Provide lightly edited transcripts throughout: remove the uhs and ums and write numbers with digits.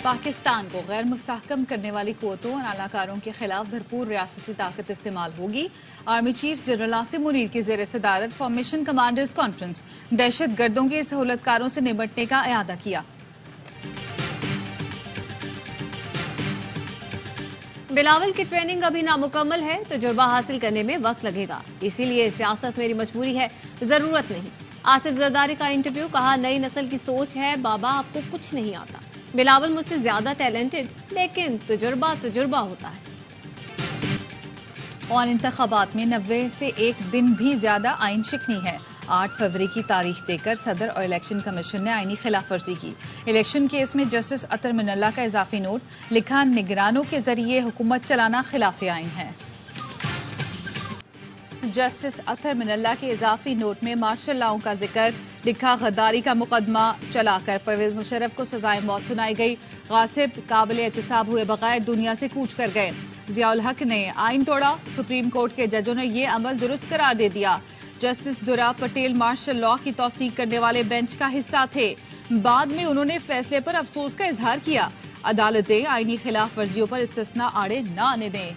पाकिस्तान को गैर मुस्तहकम करने वाली कुव्वतों और आलाकारों के खिलाफ भरपूर रियासती ताकत इस्तेमाल होगी। Army chief general Asim Munir की ज़ेर सदारत फॉर्मेशन कमांडर्स कॉन्फ्रेंस दहशत गर्दों के सहूलतकारों से निपटने का इरादा किया। बिलावल की ट्रेनिंग अभी नामुकम्मल है, तजुर्बा हासिल करने में वक्त लगेगा, इसीलिए सियासत मेरी मजबूरी है, जरूरत नहीं। आसिफ जरदारी का इंटरव्यू, कहा नई नस्ल की सोच है, बाबा आपको कुछ नहीं आता। बिलावल मुझसे ज्यादा टैलेंटेड, लेकिन तजुर्बा होता है। और इंतखाबात में 90 से एक दिन भी ज्यादा आइन शिकनी है। 8 फरवरी की तारीख देकर सदर और इलेक्शन कमीशन ने आईनी खिलाफ वर्जी की। इलेक्शन केस में जस्टिस अतर मिनल्ला का इजाफी नोट, लिखा निगरानों के जरिए हुकूमत चलाना खिलाफ आइन है। जस्टिस अतर मिनल्ला के इजाफी नोट में मार्शल लॉ का जिक्र, लिखा गद्दारी का मुकदमा चलाकर परवेज मुशर्रफ को सजाए मौत सुनाई गई। गासिब काबिल एहतसाब हुए बगैर दुनिया से कूच कर गए। जियाउल हक ने आइन तोड़ा, सुप्रीम कोर्ट के जजों ने यह अमल दुरुस्त करार दे दिया। जस्टिस दुरा पटेल मार्शल लॉ की तौसीक करने वाले बेंच का हिस्सा थे, बाद में उन्होंने फैसले पर अफसोस का इजहार किया। अदालतें आईनी खिलाफ वर्जियों पर इस्तिस्ना आड़े न आने दें।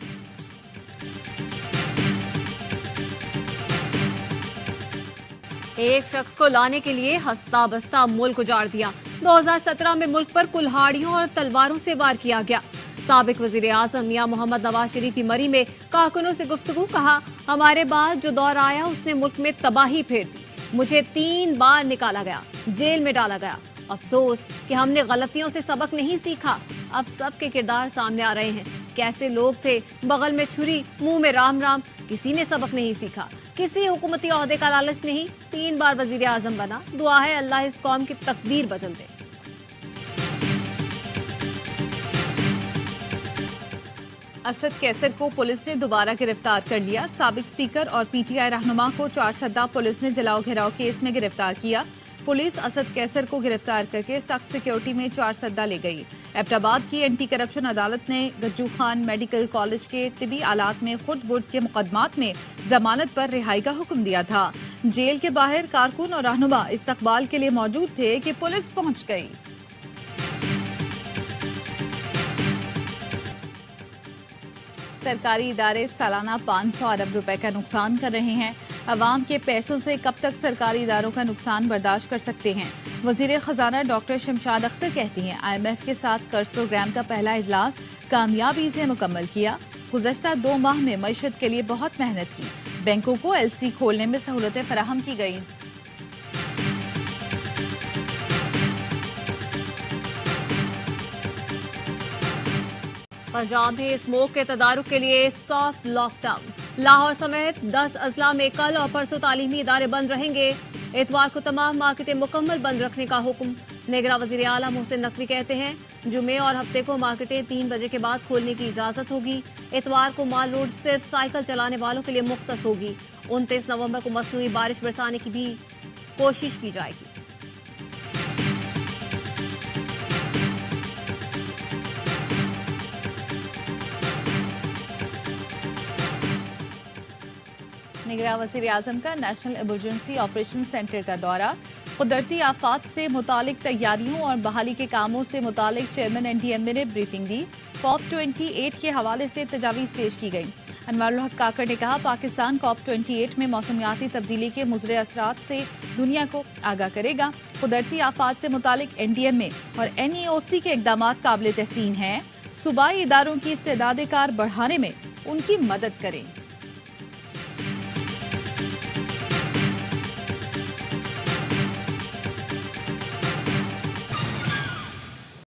एक शख्स को लाने के लिए हंसता बसता मुल्क उजाड़ दिया। 2017 में मुल्क पर कुल्हाड़ियों और तलवारों से वार किया गया। साबिक वजीर आजम मियां मोहम्मद नवाज शरीफ की मरी में कारकुनों से गुफ्तगू, कहा हमारे बाद जो दौर आया उसने मुल्क में तबाही फेर दी। मुझे 3 बार निकाला गया, जेल में डाला गया। अफसोस कि हमने गलतियों से सबक नहीं सीखा। अब सबके किरदार सामने आ रहे हैं। कैसे लोग थे, बगल में छुरी, मुंह में राम राम। किसी ने सबक नहीं सीखा, किसी हुकूमती ओहदे का लालच नहीं। 3 बार वजीर आजम बना। दुआ है अल्लाह इस कौम की तकदीर बदल दे। असद कैसर को पुलिस ने दोबारा गिरफ्तार कर लिया। साबिक स्पीकर और पीटीआई रहनुमा को 4 सद्दा पुलिस ने जलाओ घेराव केस में गिरफ्तार किया। पुलिस असद कैसर को गिरफ्तार करके सख्त सिक्योरिटी में 4 सद्दा ले गई। एबटाबाद की एंटी करप्शन अदालत ने गज्जू खान मेडिकल कॉलेज के तिबी आलात में खुद बुद के मुकदमात में जमानत पर रिहाई का हुक्म दिया था। जेल के बाहर कारकुन और रहनुमा इस्तकबाल के लिए मौजूद थे कि पुलिस पहुंच गई। सरकारी इदारे सालाना 500 अरब रुपए का नुकसान कर रहे हैं। अवाम के पैसों से कब तक सरकारी इदारों का नुकसान बर्दाश्त कर सकते हैं। वजीर खजाना डॉक्टर शमशाद अख्तर कहती हैं, IMF के साथ कर्ज प्रोग्राम का पहला इजलास कामयाबी से मुकम्मल किया। गुज़श्ता 2 माह में मईशत के लिए बहुत मेहनत की। बैंकों को LC खोलने में सहूलतें फराहम की गई। पंजाब में स्मोक के तदारुक के लिए सॉफ्ट लॉकडाउन। लाहौर समेत 10 अजला में कल और परसों तालीमी इदारे बंद रहेंगे। इतवार को तमाम मार्केटें मुकम्मल बंद रखने का हुक्म। निगरान वजीर आला मोहसिन नकवी कहते हैं, जुमे और हफ्ते को मार्केटें 3 बजे के बाद खोलने की इजाजत होगी। इतवार को माल रोड सिर्फ साइकिल चलाने वालों के लिए मुख्तस होगी। 29 नवंबर को मसनूई बारिश बरसाने की भी कोशिश की जाएगी। निगरान वज़ीर आज़म का नेशनल इमरजेंसी ऑपरेशन सेंटर का दौरा। कुदरती आफात से मुतालिक तैयारियों और बहाली के कामों से मुतालिक चेयरमैन NDMA ने ब्रीफिंग दी। COP28 के हवाले से तजावीज़ पेश की गई। अनवारुल हक काकड़ ने कहा, पाकिस्तान COP28 में मौसमियाती तब्दीली के मुज़रे असरात से दुनिया को आगाह करेगा। कुदरती आफात से मुतालिक NDMA और NEOC के इकदाम काबिल तहसीन हैं। सूबाई इदारों की इस्तेदाद कार बढ़ाने में उनकी मदद करें।